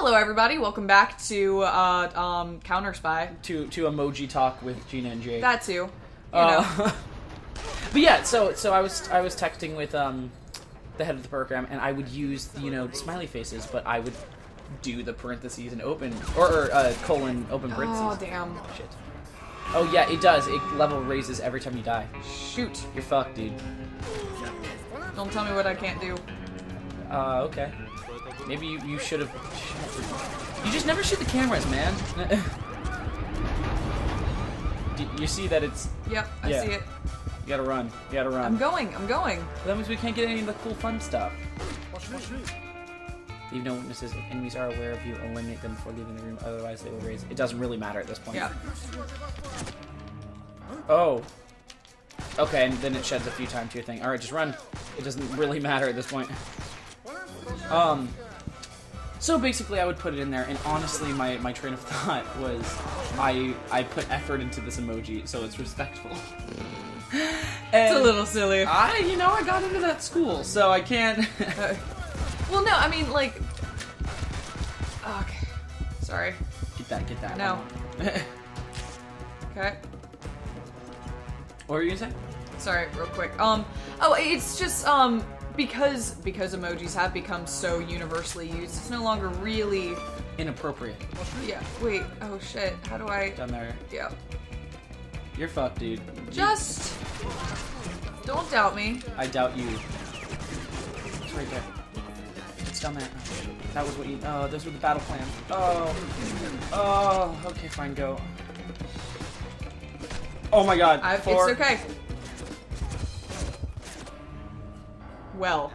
Hello, everybody. Welcome back to Counterspy. To emoji talk with Gina and Jake. That too. You know. But yeah, so I was texting with the head of the program, and I would use smiley faces, but I would do the parentheses and open or colon open parentheses. Oh damn! Shit. Oh yeah, it does. It level raises every time you die. Shoot! You're fucked, dude. Don't tell me what I can't do. Okay. Maybe you should have. You just never shoot the cameras, man. You see that it's. Yep, I see it. You gotta run. You gotta run. I'm going. That means we can't get any of the cool fun stuff. Leave no witnesses. If enemies are aware of you, eliminate them before leaving the room. Otherwise, they will raise. It doesn't really matter at this point. Yeah. Oh. Okay, and then it sheds a few times to your thing. All right, just run. It doesn't really matter at this point. So basically, I would put it in there, and honestly, my train of thought was, I put effort into this emoji, so it's respectful. It's a little silly. I got into that school, so I can't. Well, no, I mean, like. Okay. Sorry. Get that. No. Okay. What were you gonna say? Sorry, real quick. Oh, it's just, because emojis have become so universally used, it's no longer really Inappropriate. Yeah. Wait. Oh shit. How do I? Down there. Yeah. You're fucked, dude. Just don't doubt me. I doubt you. It's right there. It's down there. That was what you. Oh, those were the battle plans. Oh. Okay, fine. Go. Oh my god. It's okay. Well.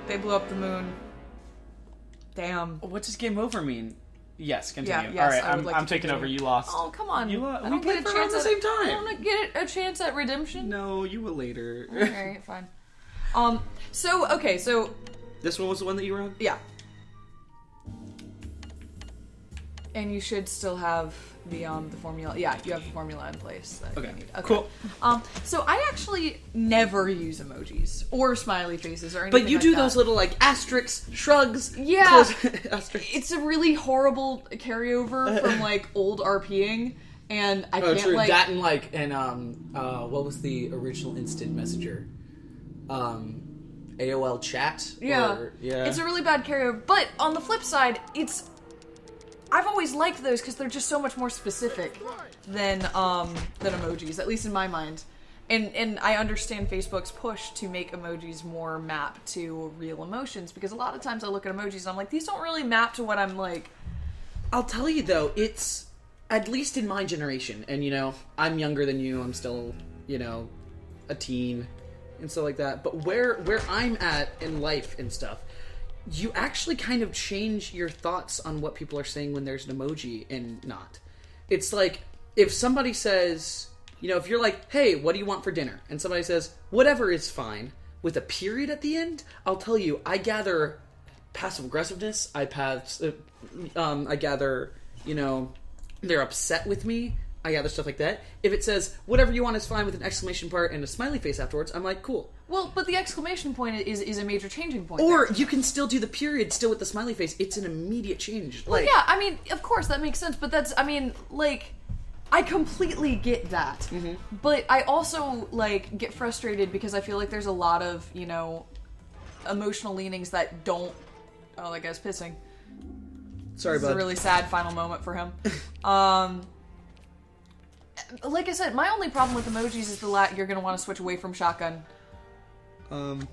They blew up the moon. Damn. What does game over mean? Yes, continue. Yeah, yes, all right, like I'm taking over. You lost. Oh, come on. You lost. I don't We get a played chance at the same time. I don't get a chance at redemption. No, you will later. Alright, fine. So This one was the one that you were on? yeah. And you should still have the formula. Yeah, you have the formula in place. That Okay. you need. Okay. Cool. So I actually never use emojis or smiley faces or anything. But you like do that. those little like asterisks, shrugs. Yeah. Asterisks. It's a really horrible carryover from like old RPing, and I can't true. like That and like what was the original instant messenger? AOL chat. Yeah. It's a really bad carryover. But on the flip side, I've always liked those because they're just so much more specific than emojis, at least in my mind. And I understand Facebook's push to make emojis more mapped to real emotions, because a lot of times I look at emojis and I'm like, these don't really map to what I'm like. I'll tell you though, it's at least in my generation, and I'm younger than you. I'm still a teen and stuff like that. But where I'm at in life and stuff, you actually kind of change your thoughts on what people are saying when there's an emoji and not. It's like, if somebody says, if you're like, hey, what do you want for dinner? And somebody says, whatever is fine, with a period at the end, I'll tell you, I gather passive aggressiveness, I gather, they're upset with me, I gather stuff like that. If it says, whatever you want is fine with an exclamation part and a smiley face afterwards, I'm like, cool. Well, but the exclamation point is a major changing point. Or there. You can still do the period still with the smiley face. It's an immediate change. Well, yeah, I mean, of course, that makes sense, but I completely get that. Mm-hmm. But I also, get frustrated because I feel like there's a lot of, emotional leanings that don't... Oh, that guy's pissing. Sorry, bud. This is a really sad final moment for him. Like I said, my only problem with emojis is you're going to want to switch away from shotgun. That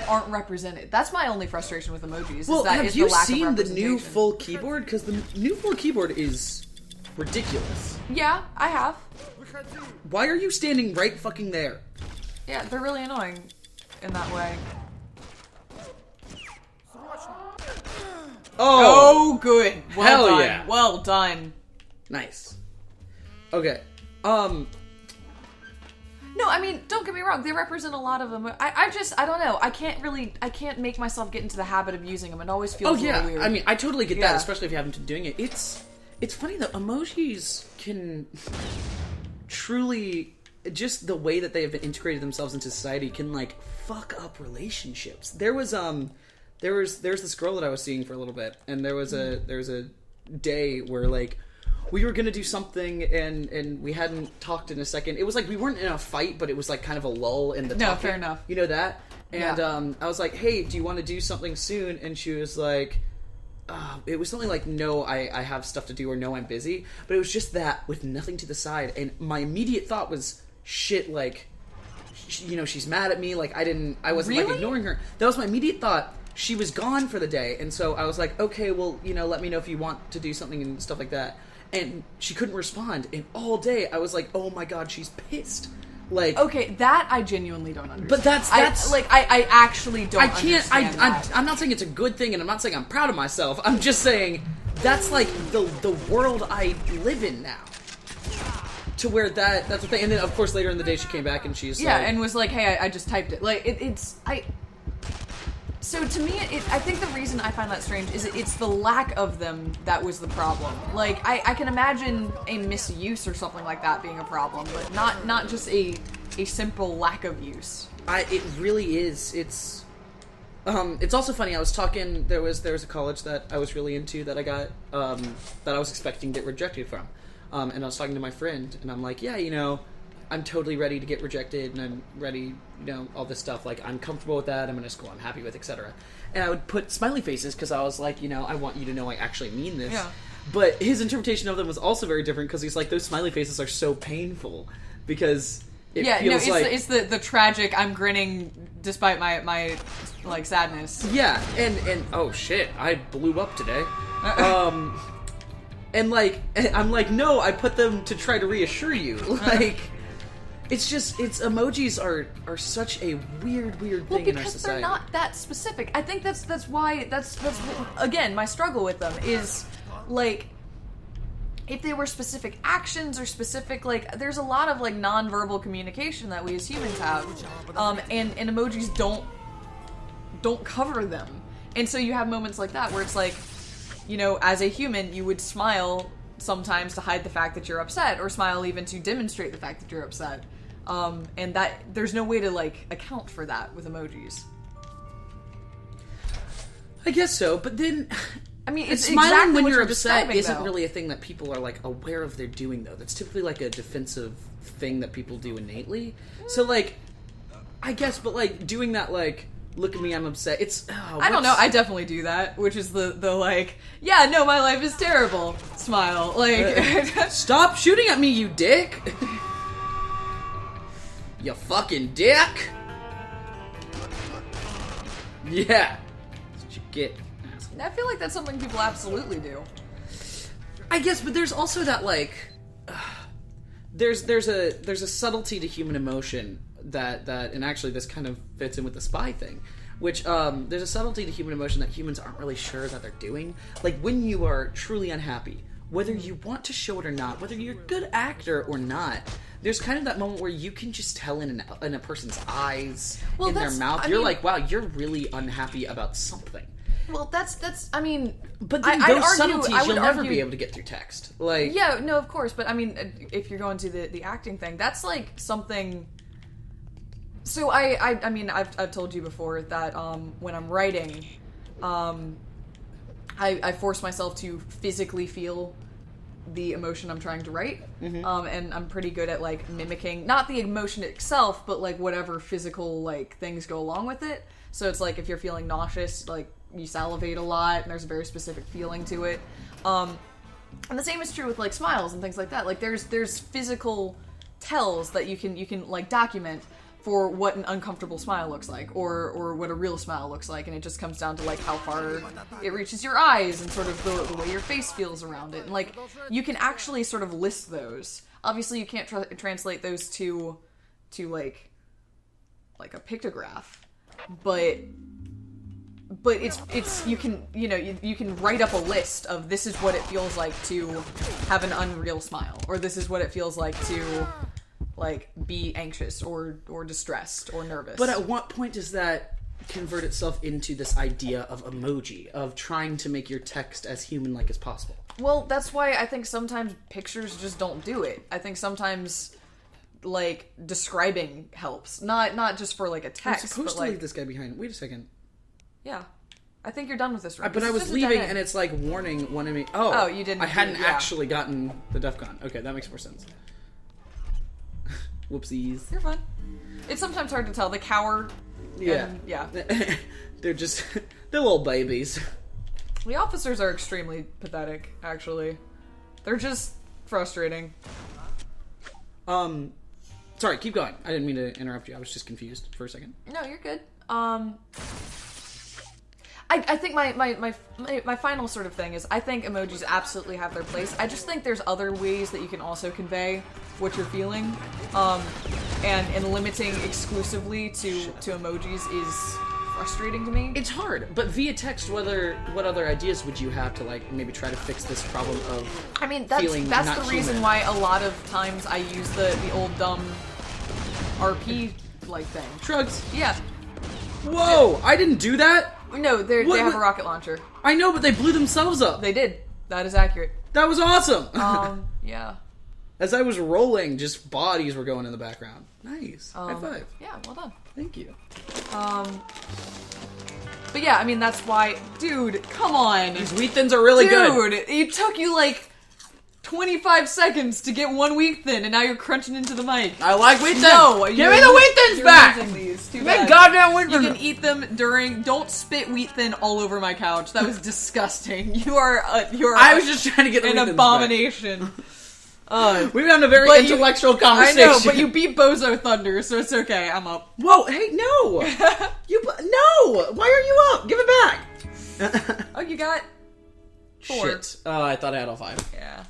aren't represented. That's my only frustration with emojis. Well, have you seen the new new full keyboard? Because the new full keyboard is ridiculous. Yeah, I have. Why are you standing right fucking there? Yeah, they're really annoying in that way. Oh, good. Well done. Yeah. Well done. Nice. Okay. No, I mean, don't get me wrong. They represent a lot of them. I don't know. I can't make myself get into the habit of using them. It always feels a little weird. I mean, I totally get that, especially if you haven't been doing it. It's funny though. Emojis can truly just the way that they have integrated themselves into society can like fuck up relationships. There's this girl that I was seeing for a little bit, and there was a day where like we were gonna do something and we hadn't talked in a second. It was like we weren't in a fight, but it was like kind of a lull in the talking. No, fair enough. You know that? And Yeah. I was like, hey, do you want to do something soon? And she was like, it was something like, no, I have stuff to do, or no, I'm busy. But it was just that with nothing to the side. And my immediate thought was, shit, like, you know, she's mad at me. Like, I wasn't like Really? ignoring her. That was my immediate thought. She was gone for the day. And so I was like, okay, well, you know, let me know if you want to do something and stuff like that. And she couldn't respond. And all day I was like, oh my god, she's pissed. Like, Okay, that I genuinely don't understand. But that's I actually don't. I can't. Understand I'm not saying it's a good thing, and I'm not saying I'm proud of myself. I'm just saying that's like the world I live in now. To where that's the thing. And then of course later in the day she came back and she's Yeah, like, and was like, "Hey, I just typed it." Like So to me, I think the reason I find that strange is it's the lack of them that was the problem. Like, I can imagine a misuse or something like that being a problem, but not just a simple lack of use. It really is. It's also funny. I was talking. There was a college that I was really into that I got that I was expecting to get rejected from, and I was talking to my friend, and I'm like, yeah, you know, I'm totally ready to get rejected, and I'm ready, you know, all this stuff. Like, I'm comfortable with that. I'm in a school I'm happy with, etc. And I would put smiley faces because I was like, you know, I want you to know I actually mean this. Yeah. But his interpretation of them was also very different because he's like, those smiley faces are so painful because it feels like it's the tragic. I'm grinning despite my like sadness. yeah, and oh shit, I blew up today. And like, I'm like, no, I put them to try to reassure you. Like, it's emojis are such a weird thing in our Because society. they're not that specific. I think that's why that's again my struggle with them is like if they were specific actions or specific like there's a lot of like nonverbal communication that we as humans have, and emojis don't cover them, and so you have moments like that where it's like, you know, as a human you would smile sometimes to hide the fact that you're upset, or smile even to demonstrate the fact that you're upset. And that there's no way to like account for that with emojis. I guess so, but then I mean, it's smiling exactly when what you're you're upset describing, isn't though. really a thing that people are like aware of they're doing though. That's typically like a defensive thing that people do innately. So like, I guess, but like doing that like, look at me, I'm upset. It's I don't know. I definitely do that, which is the like, yeah, no, my life is terrible. Smile, like, stop shooting at me, you dick. You fucking dick. Yeah, that's what you get. I feel like that's something people absolutely do. I guess, but there's also that like, there's a subtlety to human emotion that and actually this kind of fits in with the spy thing, which there's a subtlety to human emotion that humans aren't really sure that they're doing. Like when you are truly unhappy, whether you want to show it or not, whether you're a good actor or not, there's kind of that moment where you can just tell in a person's eyes, Well, in their that's- mouth, I you're mean- like, wow, you're really unhappy about something. Well, that's I mean, But then I'd those argue- subtleties I would you'll never argue- be able to get through text. Like, Yeah, no, of course, but I mean, if you're going to the acting thing, that's like something. So I mean, I've told you before that when I'm writing, I force myself to physically feel the emotion I'm trying to write, and I'm pretty good at like mimicking not the emotion itself, but like whatever physical like things go along with it. So it's like if you're feeling nauseous, like you salivate a lot, and there's a very specific feeling to it. And the same is true with like smiles and things like that. Like there's physical tells that you can like document for what an uncomfortable smile looks like, or what a real smile looks like, and it just comes down to like how far it reaches your eyes and sort of the way your face feels around it, and like you can actually sort of list those. Obviously, you can't translate those to like a pictograph, but it's you can you can write up a list of this is what it feels like to have an unreal smile, or this is what it feels like to like be anxious or distressed or nervous. but at what point does that convert itself into this idea of emoji, of trying to make your text as human-like as possible? Well, that's why I think sometimes pictures just don't do it. I think sometimes like describing helps, not just for like a text. I'm supposed but, to like, leave this guy behind. Wait a second. Yeah, I think you're done with this room. But I was leaving, and it's like warning one enemy. Oh, you didn't. I hadn't actually gotten the DEF CON. Okay, that makes more sense. Whoopsies. You're fine. It's sometimes hard to tell. The cower. Yeah. Yeah. They're little babies. The officers are extremely pathetic, actually. They're just frustrating. Sorry, keep going. I didn't mean to interrupt you. I was just confused for a second. No, you're good. I think my final sort of thing is I think emojis absolutely have their place. I just think there's other ways that you can also convey what you're feeling. And limiting exclusively to emojis is frustrating to me. It's hard, but via text, what other ideas would you have to like maybe try to fix this problem of? I mean, that's the reason why a lot of times I use the old dumb RP like thing. Shrugs. Yeah. Whoa! I didn't do that. No, they have a rocket launcher. I know, but they blew themselves up. They did. That is accurate. That was awesome. Yeah. As I was rolling, just bodies were going in the background. Nice. High five. Yeah, well done. Thank you. But yeah, I mean, that's why... Dude, come on. These wheat thins are really good. Dude, it took you like 25 seconds to get one wheat thin, and now you're crunching into the mic. I like wheat thins. No, give me the wheat thins back. These. Too Give bad. me goddamn wheat You thins. can eat them during... Don't spit wheat thin all over my couch. That was disgusting. You're I was just trying to get the an wheat thins abomination. We've had a very intellectual conversation. I know, but you beat Bozo Thunder, so it's okay. I'm up. Whoa! Hey, no! No! Why are you up? Give it back. Oh, you got 4. Shit. I thought I had all 5. Yeah.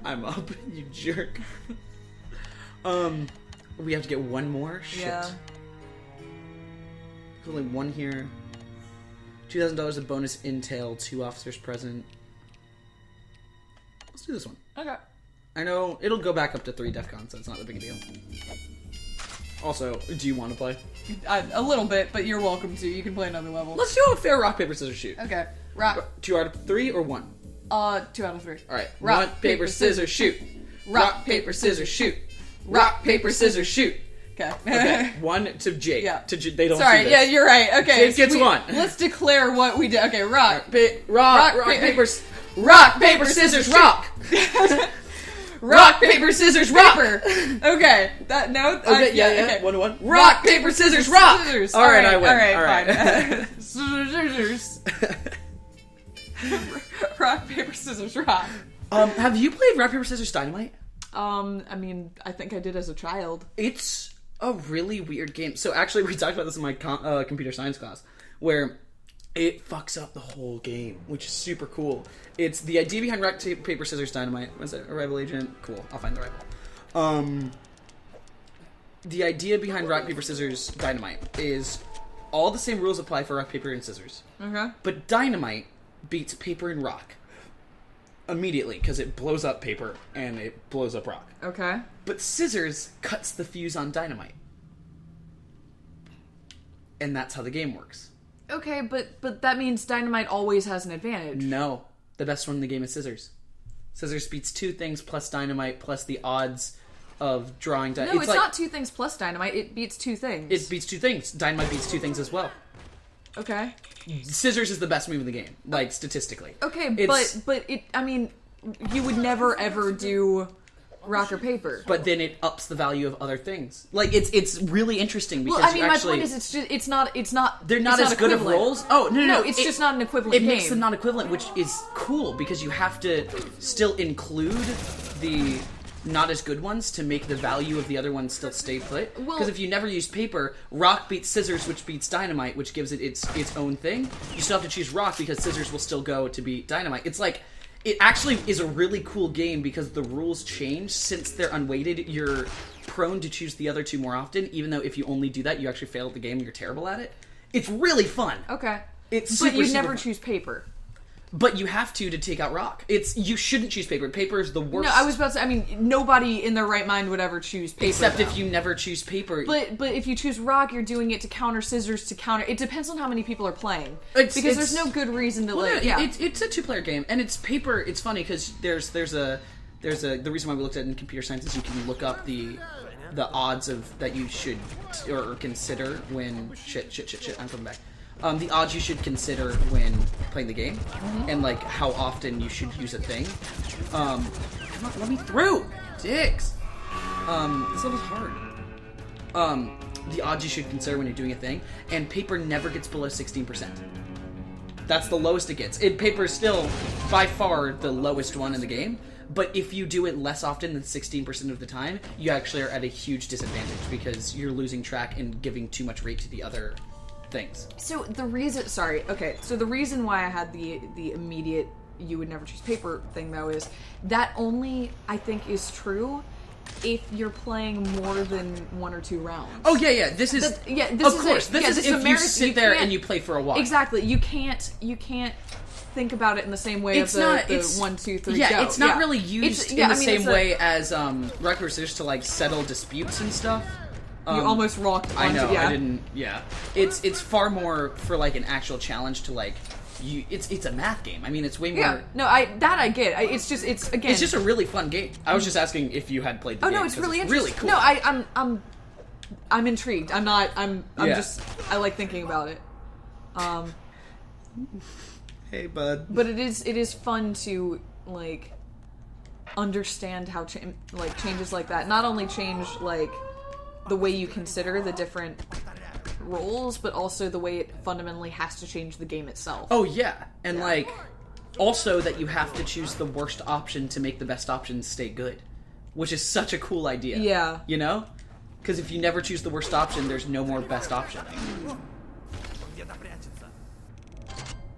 I'm up, you jerk. We have to get one more? Shit. Yeah. There's only one here. $2,000 of bonus intel, 2 officers present. Let's do this one. Okay. I know it'll go back up to 3 DEF CON, so it's not that big a deal. Also, do you want to play? A little bit, but you're welcome to. You can play another level. Let's do a fair rock, paper, scissors, shoot. Okay. Rock. 2 out of 3 or 1? 2 out of 3. Alright. Rock, paper, scissors, shoot. Rock, paper, scissors, shoot. Rock, paper, scissors, shoot. Okay. Okay. 1 to Jake. Yeah. They don't Sorry, see this. yeah, you're right. Okay. Jake gets 1. Let's declare what we did. Okay, rock. Rock, paper, scissors, rock. Rock, paper, scissors, rock. Okay. Okay, yeah. Okay. 1 to 1. Rock, paper, scissors, rock. Scissors. All right, I win. All right, fine. Scissors. Rock, paper, scissors, rock. Have you played Rock, Paper, Scissors, Dynamite? I mean, I think I did as a child. It's a really weird game. So actually, we talked about this in my computer science class, where it fucks up the whole game, which is super cool. It's the idea behind Rock, Paper, Scissors, Dynamite. Was it a rival agent? Cool, I'll find the rival. The idea behind Rock, Paper, Scissors, Dynamite is all the same rules apply for Rock, Paper, and Scissors. Okay. But Dynamite beats Paper and Rock immediately, because it blows up Paper and it blows up Rock. Okay. But Scissors cuts the fuse on Dynamite. And that's how the game works. Okay, but that means Dynamite always has an advantage. No. The best one in the game is Scissors. Scissors beats 2 things plus Dynamite plus the odds of drawing Dynamite. No, it's not 2 things plus Dynamite. It beats 2 things. It beats 2 things. Dynamite beats 2 things as well. Okay. Scissors is the best move in the game, like, statistically. Okay, but it, I mean, you would never ever do rock or paper. But then it ups the value of other things. Like, it's really interesting because well, I mean, my point is it's not they're not as good of roles. Oh, no, it's just not an equivalent game. It makes them not equivalent, which is cool because you have to still include the not as good ones to make the value of the other ones still stay put. Because if you never use paper, Rock beats Scissors, which beats Dynamite, which gives it its own thing. You still have to choose Rock because Scissors will still go to beat Dynamite. It's like, it actually is a really cool game because the rules change. Since they're unweighted, you're prone to choose the other 2 more often, even though if you only do that, you actually fail at the game and you're terrible at it. It's really fun. Okay. It's but you never fun. choose paper. But you have to take out Rock. You shouldn't choose paper. Paper is the worst. No, I was about to say, I mean, nobody in their right mind would ever choose paper. Except if you never choose paper. But if you choose Rock, you're doing it to counter Scissors to counter... It depends on how many people are playing. Because there's no good reason to... It's a 2-player game. And it's paper. It's funny because there's a the reason why we looked at it in computer science is you can look up the odds of that you should or consider when shit. I'm coming back. The odds you should consider when playing the game, and like how often you should use a thing. Come on, let me through, dicks. This level's hard. The odds you should consider when you're doing a thing, and paper never gets below 16%. That's the lowest it gets. Paper is still by far the lowest one in the game, but if you do it less often than 16% of the time, you actually are at a huge disadvantage because you're losing track and giving too much weight to the other things. So the reason, so the reason why I had the immediate you would never choose paper thing though is that only I think is true if you're playing more than 1 or 2 rounds. Oh yeah. This is of course. This is if you sit there and you play for a while. Exactly. You can't think about it in the same way as the 1, 2, 3 yeah, go. It's not really used in the same way as rock paper scissors to like settle disputes and stuff. You almost rocked onto, I know, yeah. I didn't, yeah. It's far more for, like, an actual challenge to, like, it's a math game. I mean, it's way more... Yeah, no, I get. It's again... It's just a really fun game. I was just asking if you had played the game. Oh, no, it's really interesting. Really cool. No, I'm intrigued. I'm yeah. just... I like thinking about it. Hey, bud. But it is fun to, like, understand how, changes like that not only change, like... the way you consider the different roles, but also the way it fundamentally has to change the game itself. Oh, yeah. And, like, also that you have to choose the worst option to make the best option stay good. Which is such a cool idea. Yeah. You know? Because if you never choose the worst option, there's no more best option.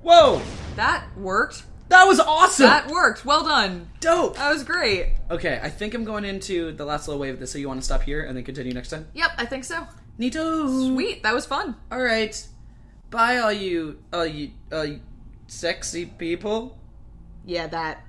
Whoa! That worked. That was awesome! That worked. Well done. Dope! That was great. Okay, I think I'm going into the last little wave of this, so you want to stop here and then continue next time? Yep, I think so. Neato! Sweet, that was fun. Alright. Bye, all you sexy people. Yeah, that.